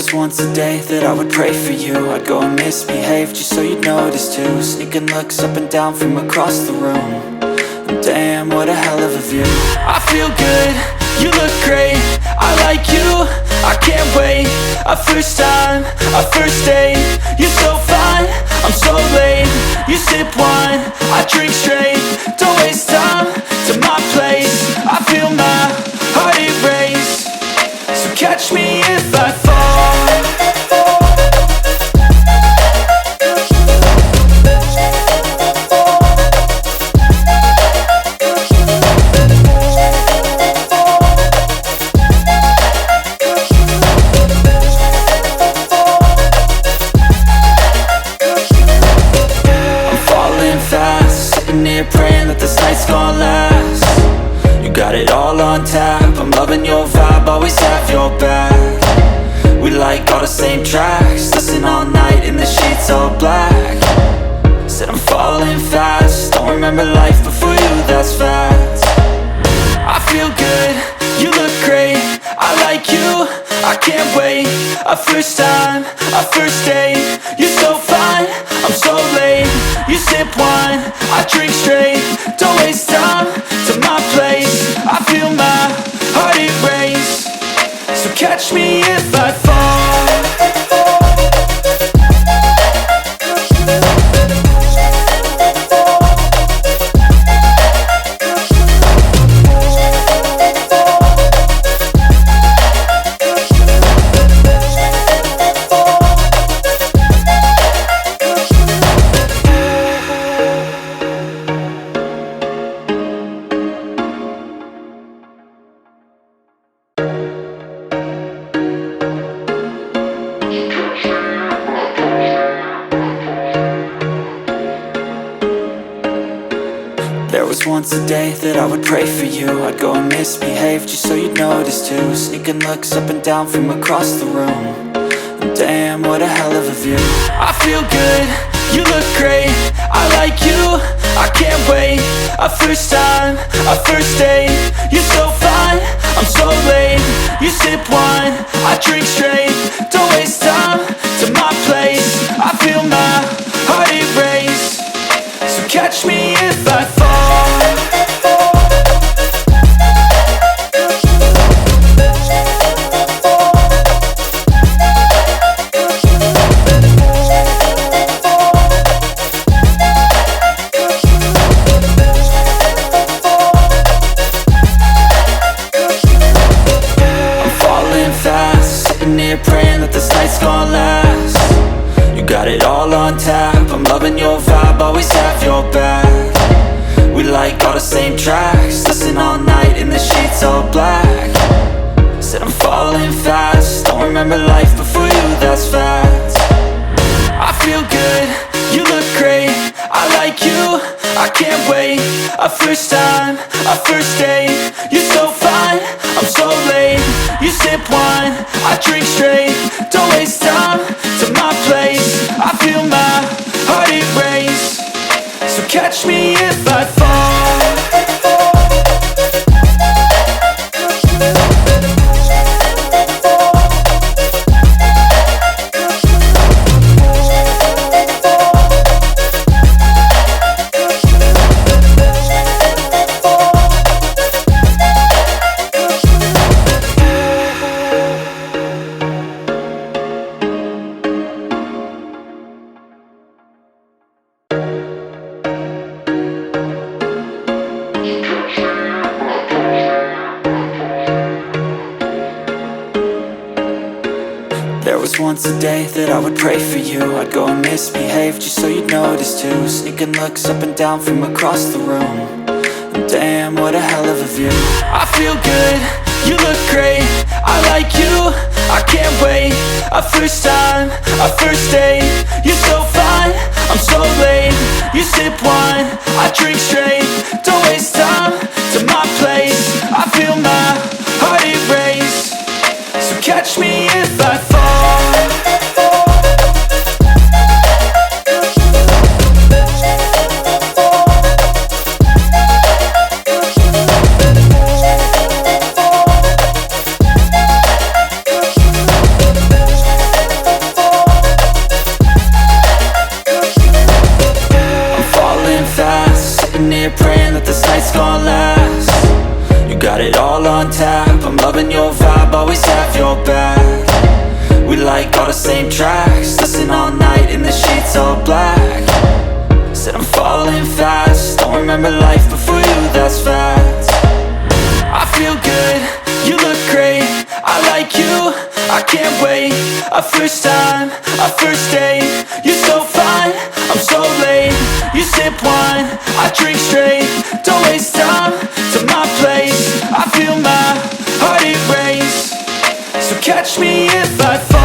was once a day that I would pray for you. I'd go and misbehave just so you'd notice too. Sneaking looks up and down from across the room. And damn, what a hell of a view. I feel good, you look great, I like you, I can't wait. A first time, a first date. You're so fine, I'm so late. You sip wine, I drink straight. Don't waste time to my place. I feel my heart erase. So catch me if I fall. Praying that this night's gonna last. You got it all on tap, I'm loving your vibe, always have your back. We like all the same tracks, listen all night in the sheets all black. Said I'm falling fast, don't remember life before you, that's fact. I feel good, you look great, I like you, I can't wait. A first time, a first date. You're so fine, I'm so late. You sip wine, I drink straight. Don't waste time to my place. I feel my heart erase. So catch me if I fall. Once a day that I would pray for you. I'd go and misbehave just so you'd notice too. Sneaking looks up and down from across the room. And damn, what a hell of a view. I feel good, you look great, I like you, I can't wait. A first time, a first date. You're so fine, I'm so late. You sip wine, I drink straight. Don't waste time to my place. I feel my heart erase. So catch me if I fall. Praying that this night's gonna last. You got it all on tap, I'm loving your vibe, always have your back. We like all the same tracks, listen all night in the sheets all black. Said I'm falling fast, don't remember life before you, that's fact. I feel good, you look great, I like you, I can't wait. A first time, a first date. You're so fine, I'm so late. You sip wine, I drink straight. Don't waste time to my place. I feel my heart erase. So catch me if I fall. Once a day that I would pray for you. I'd go and misbehave just so you'd notice too. Sneaking looks up and down from across the room. And damn, what a hell of a view. I feel good, you look great, I like you, I can't wait. A first time, a first date. You're so fine, I'm so late. You sip wine, I drink straight. Don't waste time to my place. I feel my heart erase. So catch me if I fall. sitting here praying that this night's gonna last. You got it all on tap, I'm loving your vibe, always have your back. We like all the same tracks, listen all night in the sheets all black. Said I'm falling fast, don't remember life before you, that's fact. I feel good, you look great, I like you, I can't wait. A first time, a first date, you're so fine, I'm so late. You sip wine, I drink straight, don't waste time to my place. I feel my heart erase, so catch me if I fall.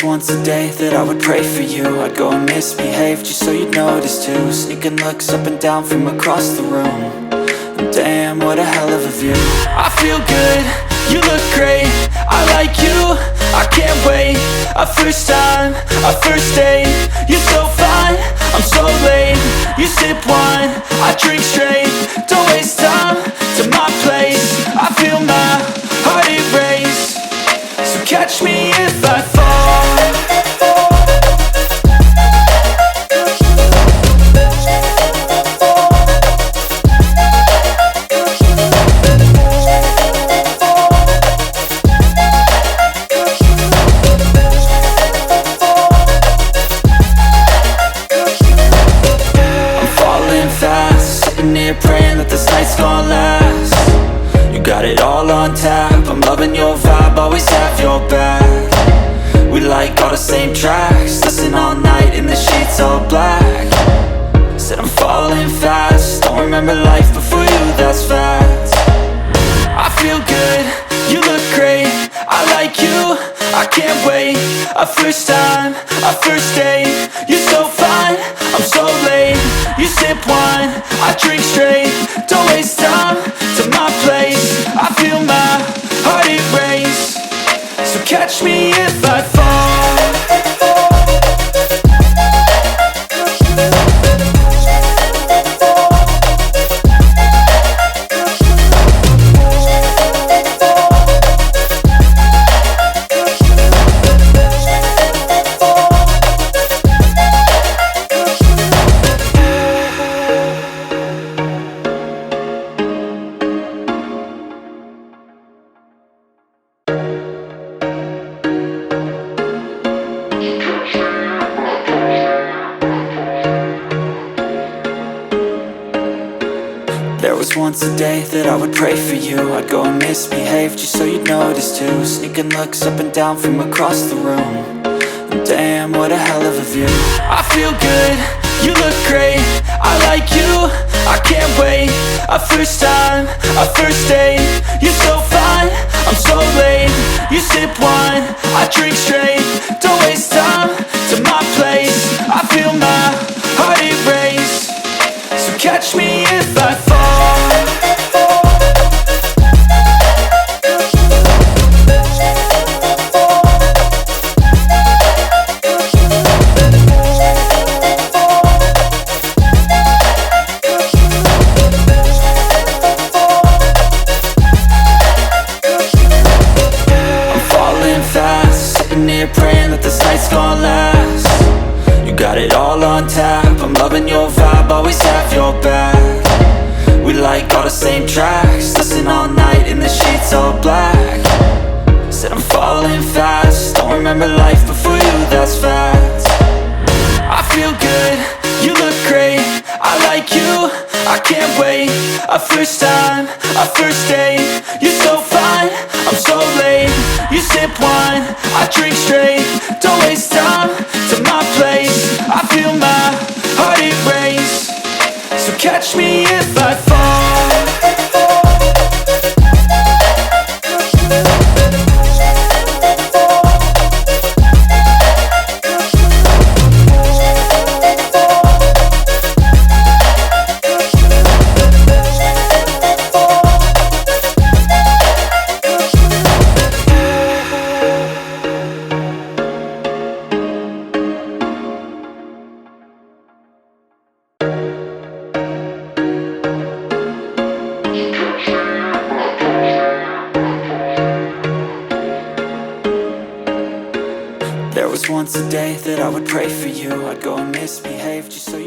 Once a day that I would pray for you, I'd go and misbehave just so you'd notice too. Sneaking looks up and down from across the room, and damn, what a hell of a view. I feel good, you look great, I like you, I can't wait. A first time, a first date, you're so fine, I'm so late. You sip wine, I drink straight, don't waste time to my place. I feel my heart erase, so catch me if I fall. Praying that this night's gonna last. You got it all on tap, I'm loving your vibe, always have your back. We like all the same tracks, listen all night in the sheets all black. Said I'm falling fast, don't remember life before you, that's fact. I feel good, you look great, I like you, I can't wait. A first time, a first date, you're so fine, I'm so late. You sip wine, I drink straight, don't waste time to my place. I feel my heart erase, so catch me if I fall. Once a day that I would pray for you, I'd go and misbehave just so you'd notice too. Sneaking looks up and down from across the room, and damn, what a hell of a view. I feel good, you look great, I like you, I can't wait. A first time, a first date, you're so fine, I'm so late. You sip wine, I drink straight, don't waste time to my place. I feel my heart erase, so catch me if I fall. Praying that this night's gonna last. You got it all on tap, I'm loving your vibe, always have your back. We like all the same tracks, listen all night in the sheets all black. Said I'm falling fast, don't remember life before you, that's fact. I feel good, you look great, I like you, I can't wait. A first time, a first date, you're so fine, I'm so late. You sip wine, I drink straight, don't waste time to my place. I feel my heart erase, so catch me if I fall. once a day that I would pray for you. I'd go and misbehave just so